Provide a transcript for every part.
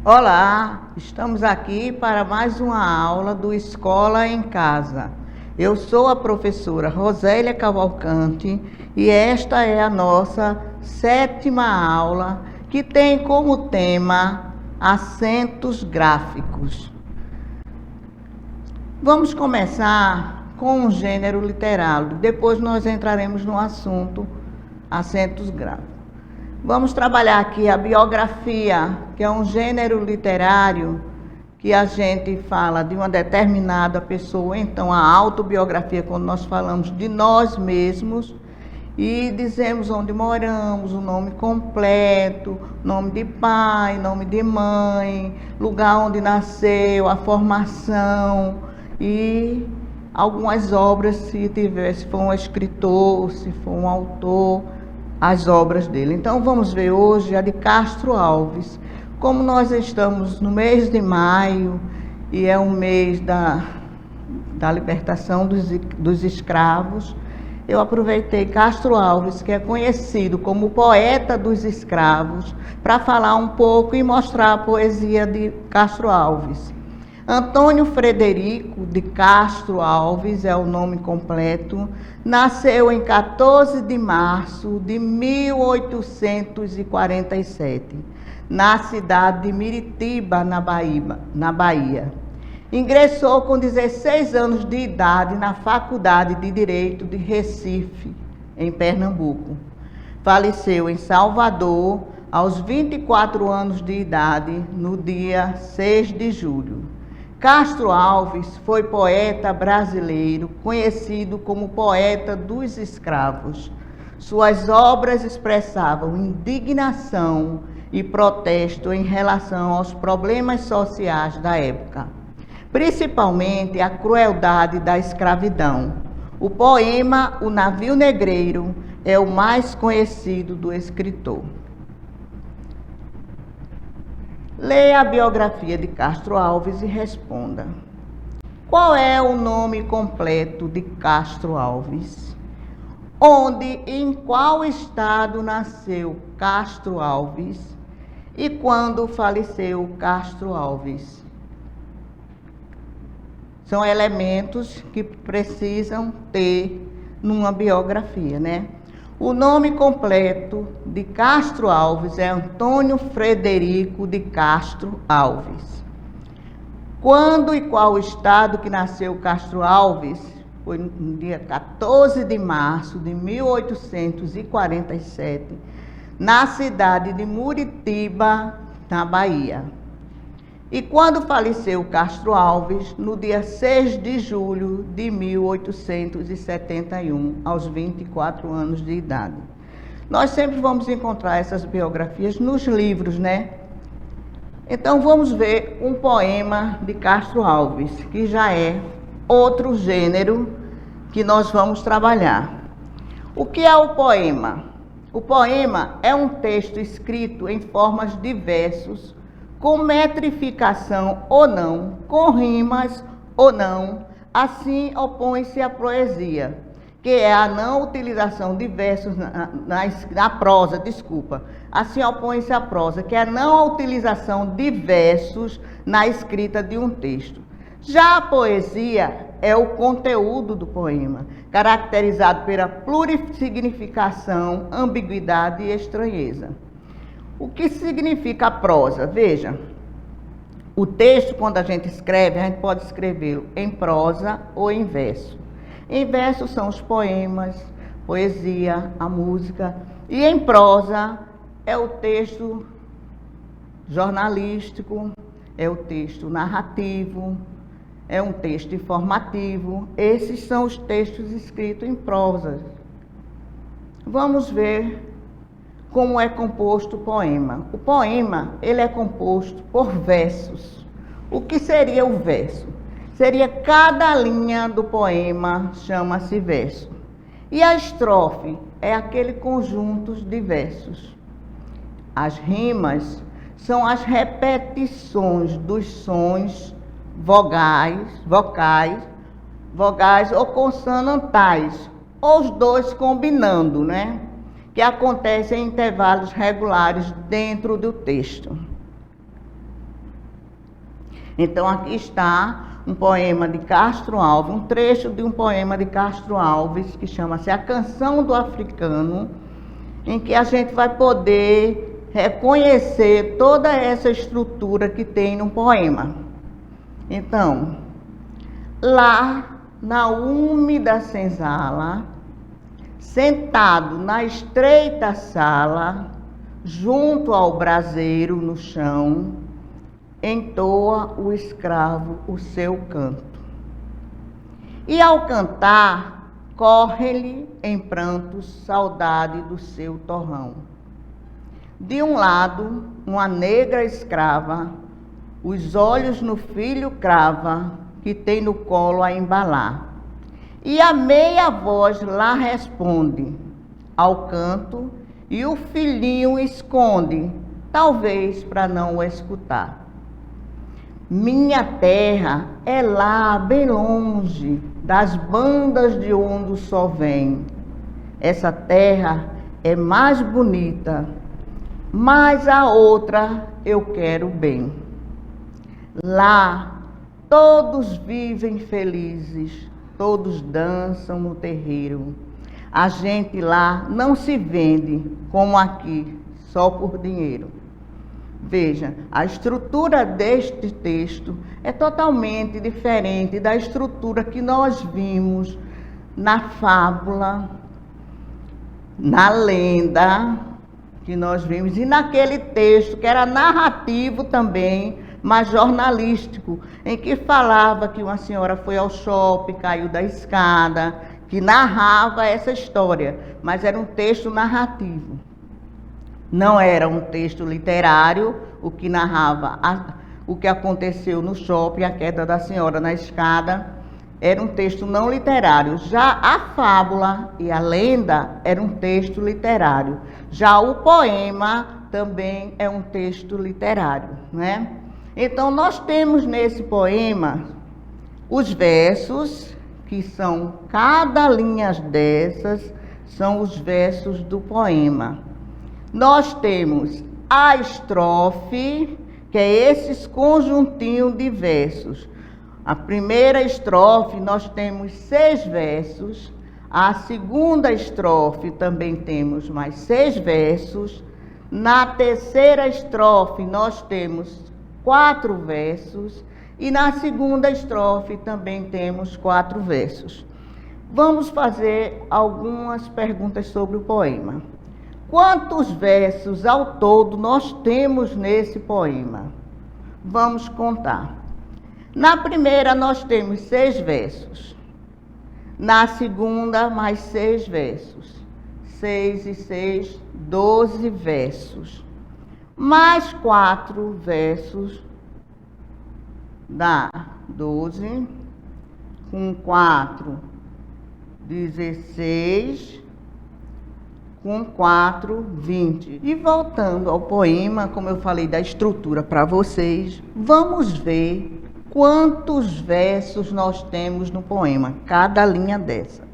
Olá, estamos aqui para mais uma aula do Escola em Casa. Eu sou a professora Rosélia Cavalcante e esta é a nossa 7ª aula, que tem como tema acentos gráficos. Vamos começar com um gênero literário, depois nós entraremos no assunto acentos gráficos. Vamos trabalhar aqui a biografia, que é um gênero literário que a gente fala de uma determinada pessoa. Então, a autobiografia, quando nós falamos de nós mesmos e dizemos onde moramos, o nome completo, nome de pai, nome de mãe, lugar onde nasceu, a formação e algumas obras, se for um escritor, se for um autor, as obras dele. Então vamos ver hoje a de Castro Alves. Como nós estamos no mês de maio e é um mês da libertação dos escravos, eu aproveitei Castro Alves, que é conhecido como poeta dos escravos, para falar um pouco e mostrar a poesia de Castro Alves. Antônio Frederico de Castro Alves é o nome completo. Nasceu em 14 de março de 1847, na cidade de Miritiba, na Bahia. Ingressou com 16 anos de idade na Faculdade de Direito de Recife, em Pernambuco. Faleceu em Salvador aos 24 anos de idade, no dia 6 de julho. Castro Alves foi poeta brasileiro, conhecido como poeta dos escravos. Suas obras expressavam indignação e protesto em relação aos problemas sociais da época, principalmente a crueldade da escravidão. O poema O Navio Negreiro é o mais conhecido do escritor. Leia a biografia de Castro Alves e responda. Qual é o nome completo de Castro Alves? Onde e em qual estado nasceu Castro Alves? E quando faleceu Castro Alves? São elementos que precisam ter numa biografia, né? O nome completo de Castro Alves é Antônio Frederico de Castro Alves. Quando e qual estado que nasceu Castro Alves? Foi no dia 14 de março de 1847, na cidade de Muritiba, na Bahia. E quando faleceu Castro Alves? No dia 6 de julho de 1871, aos 24 anos de idade. Nós sempre vamos encontrar essas biografias nos livros, né? Então vamos ver um poema de Castro Alves, que já é outro gênero que nós vamos trabalhar. O que é o poema? O poema é um texto escrito em formas de versos, com metrificação ou não, com rimas ou não. Assim opõe-se à poesia, que é a não utilização de versos na prosa, Assim opõe-se à prosa, que é a não utilização de versos na escrita de um texto. Já a poesia é o conteúdo do poema, caracterizado pela plurissignificação, ambiguidade e estranheza. O que significa a prosa? Veja, o texto, quando a gente escreve, a gente pode escrevê-lo em prosa ou em verso. Em verso são os poemas, poesia, a música. E em prosa é o texto jornalístico, é o texto narrativo, é um texto informativo. Esses são os textos escritos em prosa. Vamos ver como é composto o poema. O poema, ele é composto por versos. O que seria o verso? Seria cada linha do poema, chama-se verso. E a estrofe é aquele conjunto de versos. As rimas são as repetições dos sons vocais ou consonantais, ou os dois combinando, né? Que acontecem em intervalos regulares dentro do texto. Então aqui está um poema de Castro Alves, um trecho de um poema de Castro Alves, que chama-se A Canção do Africano, em que a gente vai poder reconhecer toda essa estrutura que tem no poema. Então, lá na úmida senzala, sentado na estreita sala, junto ao braseiro no chão, entoa o escravo o seu canto. E ao cantar, corre-lhe em prantos saudade do seu torrão. De um lado, uma negra escrava, os olhos no filho crava, que tem no colo a embalar. E a meia voz lá responde ao canto, e o filhinho esconde, talvez para não o escutar. Minha terra é lá, bem longe, das bandas de onde o sol vem. Essa terra é mais bonita, mas a outra eu quero bem. Lá todos vivem felizes, todos dançam no terreiro. A gente lá não se vende como aqui, só por dinheiro. Veja, a estrutura deste texto é totalmente diferente da estrutura que nós vimos na fábula, na lenda que nós vimos, e naquele texto que era narrativo também, mas jornalístico, em que falava que uma senhora foi ao shopping, caiu da escada, que narrava essa história, mas era um texto narrativo. Não era um texto literário, o que narrava o que aconteceu no shopping, a queda da senhora na escada, era um texto não literário. Já a fábula e a lenda era um texto literário. Já o poema também é um texto literário, né? Então, nós temos nesse poema os versos, que são, cada linha dessas, são os versos do poema. Nós temos a estrofe, que é esses conjuntinhos de versos. A primeira estrofe, nós temos 6 versos. A segunda estrofe também temos mais 6 versos. Na terceira estrofe, nós temos 4 versos. E na segunda estrofe também temos 4 versos. Vamos fazer algumas perguntas sobre o poema. Quantos versos ao todo nós temos nesse poema? Vamos contar. Na primeira nós temos 6 versos. Na segunda, mais 6 versos. 6 e 6, 12 versos. Mais 4 versos dá 12. Com 4, 16. Com 4, 20. E voltando ao poema, como eu falei da estrutura para vocês, vamos ver quantos versos nós temos no poema, cada linha dessa.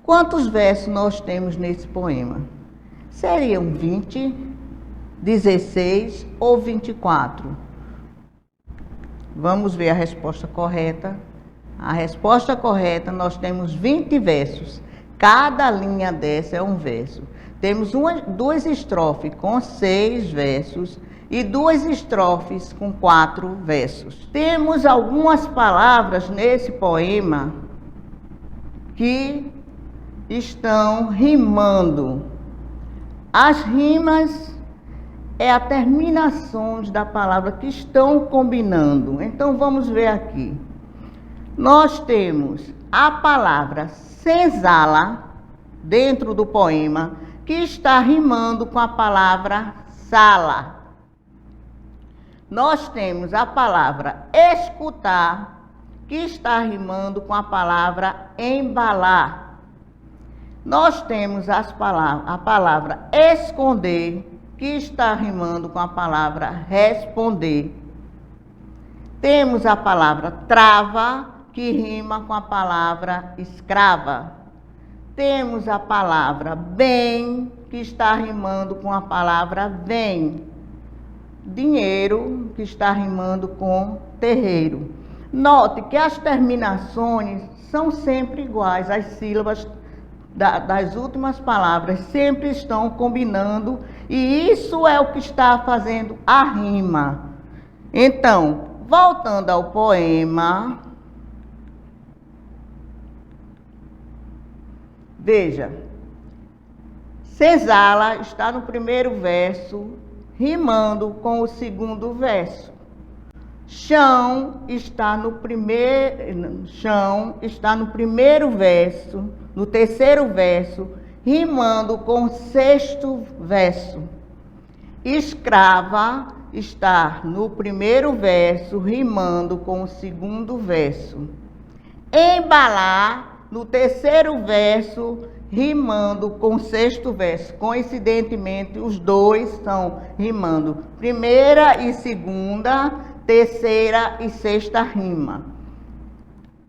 Quantos versos nós temos nesse poema? Seriam 20, 16 ou 24? Vamos ver a resposta correta. A resposta correta, nós temos 20 versos. Cada linha dessa é um verso. Temos 2 estrofes com 6 versos e 2 estrofes com 4 versos. Temos algumas palavras nesse poema que estão rimando. As rimas é a terminação da palavra que estão combinando. Então vamos ver aqui. Nós temos a palavra senzala dentro do poema, que está rimando com a palavra sala. Nós temos a palavra escutar, que está rimando com a palavra embalar. Nós temos a palavra esconder, que está rimando com a palavra responder. Temos a palavra trava, que rima com a palavra escrava. Temos a palavra bem, que está rimando com a palavra vem. dinheiro, que está rimando com terreiro. Note que as terminações são sempre iguais, as sílabas das últimas palavras sempre estão combinando, e isso é o que está fazendo a rima. Então, voltando ao poema, veja, senzala está no primeiro verso, rimando com o segundo verso. Chão está no primeiro verso, no terceiro verso, rimando com o sexto verso. Escrava está no primeiro verso, rimando com o segundo verso. Embalar no terceiro verso, rimando com o sexto verso. Coincidentemente, os dois estão rimando primeira e segunda, terceira e sexta rima.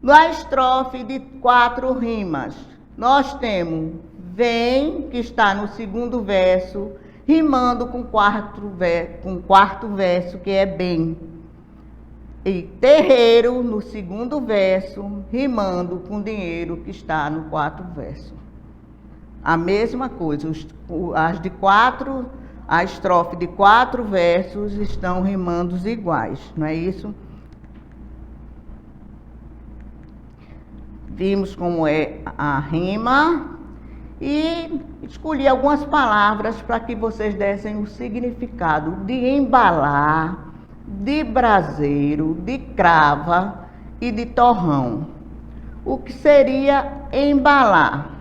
Na estrofe de 4 rimas, nós temos vem, que está no segundo verso, rimando com o quarto verso, que é bem. E terreiro, no segundo verso, rimando com dinheiro, que está no quarto verso. A mesma coisa, a estrofe de 4 versos estão rimando iguais, não é isso? Vimos como é a rima e escolhi algumas palavras para que vocês dessem o significado de embalar, de braseiro, de crava e de torrão. O que seria embalar?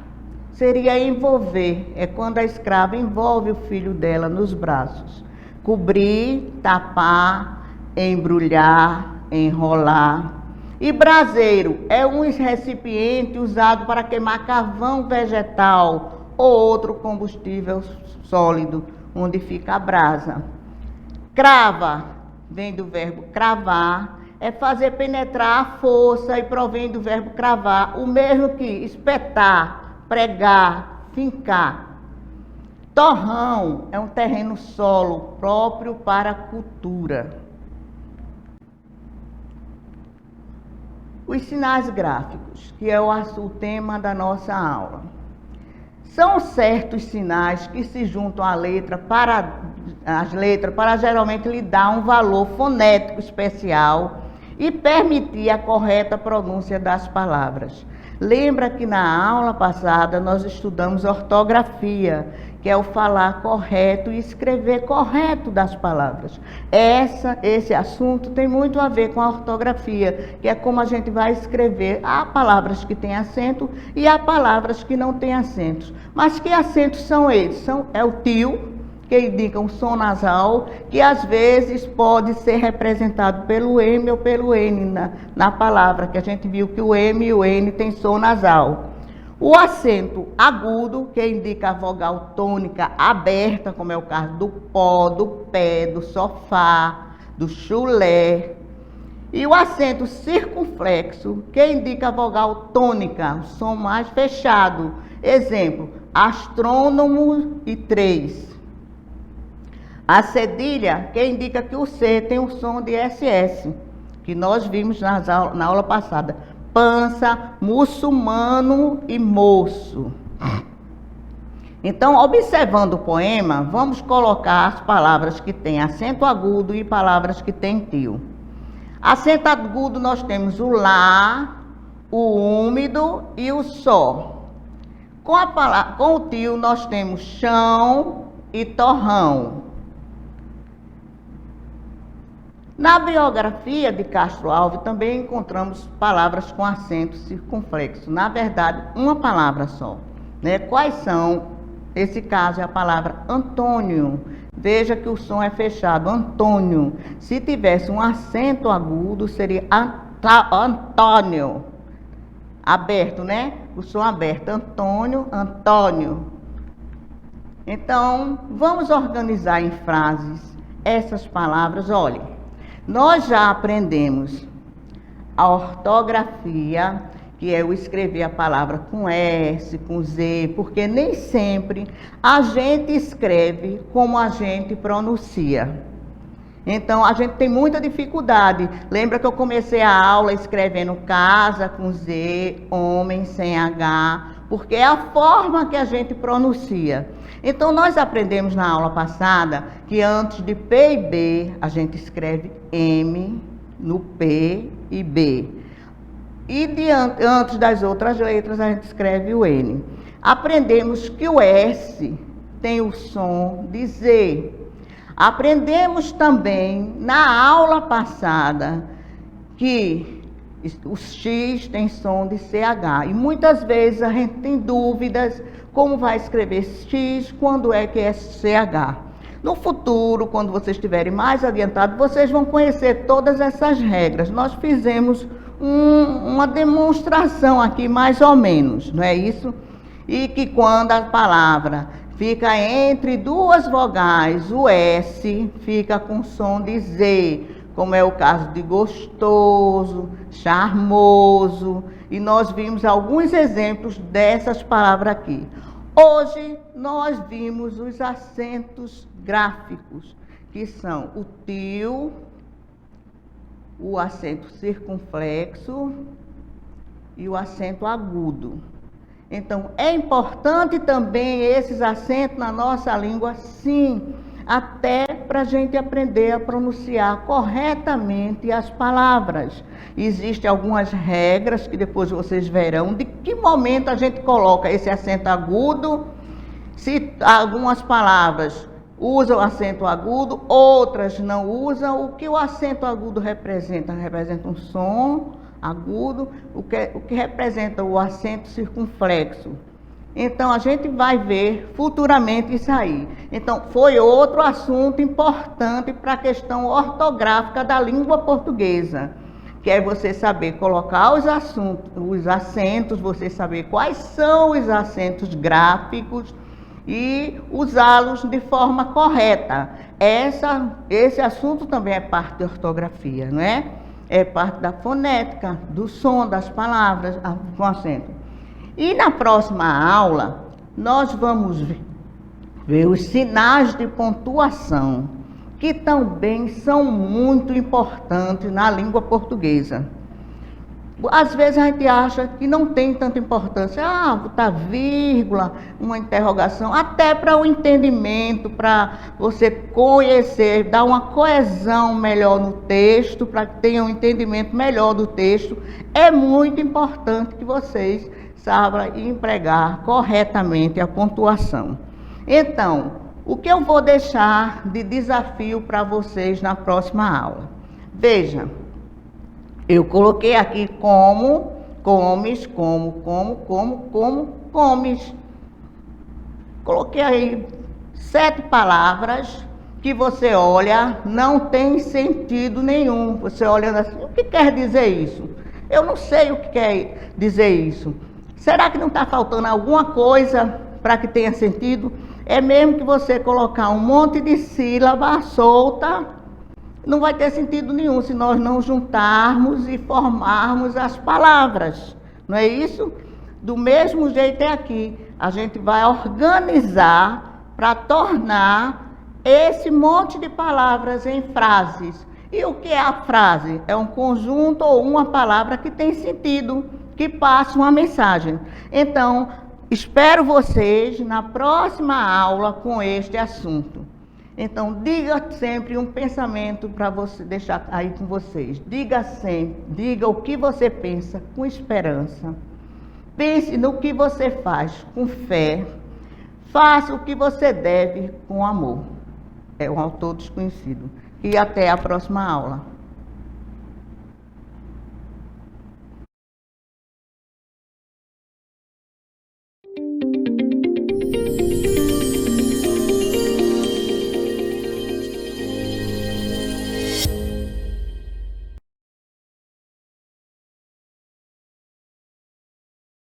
Seria envolver, é quando a escrava envolve o filho dela nos braços. Cobrir, tapar, embrulhar, enrolar. E braseiro é um recipiente usado para queimar carvão vegetal ou outro combustível sólido, onde fica a brasa. Crava, vem do verbo cravar, é fazer penetrar a força e provém do verbo cravar, o mesmo que espetar, pregar, fincar. Torrão é um terreno solo próprio para a cultura. Os sinais gráficos, que é o tema da nossa aula. São certos sinais que se juntam à letra para geralmente lhe dar um valor fonético especial e permitir a correta pronúncia das palavras. Lembra que na aula passada nós estudamos ortografia, que é o falar correto e escrever correto das palavras. Esse assunto tem muito a ver com a ortografia, que é como a gente vai escrever. Há palavras que têm acento e há palavras que não têm acentos. Mas que acentos são eles? É o tio, que indica um som nasal, que às vezes pode ser representado pelo M ou pelo N na palavra, que a gente viu que o M e o N tem som nasal. O acento agudo, que indica a vogal tônica aberta, como é o caso do pó, do pé, do sofá, do chulé. E o acento circunflexo, que indica a vogal tônica, o som mais fechado. Exemplo, astrônomo e 3. A cedilha, que indica que o C tem o som de SS, que nós vimos na aula passada. Pança, muçulmano e moço. Então, observando o poema, vamos colocar as palavras que têm acento agudo e palavras que têm tio. Acento agudo nós temos o lá, o úmido e o só. Com o tio nós temos chão e torrão. Na biografia de Castro Alves também encontramos palavras com acento circunflexo. Na verdade, uma palavra só. Né? Quais são? Esse caso é a palavra Antônio. Veja que o som é fechado, Antônio. Se tivesse um acento agudo, seria Antônio. Aberto, né? O som aberto, Antônio, Antônio. Então, vamos organizar em frases essas palavras. Olha. Nós já aprendemos a ortografia, que é o escrever a palavra com S, com Z, porque nem sempre a gente escreve como a gente pronuncia. Então, a gente tem muita dificuldade. Lembra que eu comecei a aula escrevendo casa com Z, homem sem H, porque é a forma que a gente pronuncia. Então, nós aprendemos na aula passada que antes de P e B, a gente escreve M no P e B. E antes das outras letras, a gente escreve o N. Aprendemos que o S tem o som de Z. Aprendemos também na aula passada que o X tem som de CH. E muitas vezes a gente tem dúvidas como vai escrever X, quando é que é CH. No futuro, quando vocês estiverem mais adiantados, vocês vão conhecer todas essas regras. Nós fizemos uma demonstração aqui, mais ou menos, não é isso? E que quando a palavra fica entre duas vogais, o S fica com som de Z, como é o caso de gostoso, charmoso, e nós vimos alguns exemplos dessas palavras aqui. Hoje nós vimos os acentos gráficos, que são o til, o acento circunflexo e o acento agudo. Então, é importante também esses acentos na nossa língua, sim, até para a gente aprender a pronunciar corretamente as palavras. Existem algumas regras que depois vocês verão de que momento a gente coloca esse acento agudo, se algumas palavras usam acento agudo, outras não usam. O que o acento agudo representa? Representa um som agudo, o que representa o acento circunflexo. Então, a gente vai ver futuramente isso aí. Então, foi outro assunto importante para a questão ortográfica da língua portuguesa, que é você saber colocar os acentos, você saber quais são os acentos gráficos e usá-los de forma correta. Esse assunto também é parte da ortografia, não é? É parte da fonética, do som das palavras com acento. E na próxima aula, nós vamos ver os sinais de pontuação, que também são muito importantes na língua portuguesa. Às vezes a gente acha que não tem tanta importância, botar vírgula, uma interrogação, até para o entendimento, para você conhecer, dar uma coesão melhor no texto, para que tenham um entendimento melhor do texto. É muito importante que vocês saibam empregar corretamente a pontuação. Então, o que eu vou deixar de desafio para vocês na próxima aula? Veja, eu coloquei aqui como, comes, comes. Coloquei aí 7 palavras que você olha, não tem sentido nenhum. Você olhando assim, o que quer dizer isso? Eu não sei o que quer dizer isso. Será que não está faltando alguma coisa para que tenha sentido? É mesmo que você colocar um monte de sílaba solta, não vai ter sentido nenhum se nós não juntarmos e formarmos as palavras. Não é isso? Do mesmo jeito é aqui. A gente vai organizar para tornar esse monte de palavras em frases. E o que é a frase? É um conjunto ou uma palavra que tem sentido, que passa uma mensagem. Então, espero vocês na próxima aula com este assunto. Então, diga sempre um pensamento para você deixar aí com vocês. Diga sempre, diga o que você pensa com esperança. Pense no que você faz com fé. Faça o que você deve com amor. É um autor desconhecido. E até a próxima aula.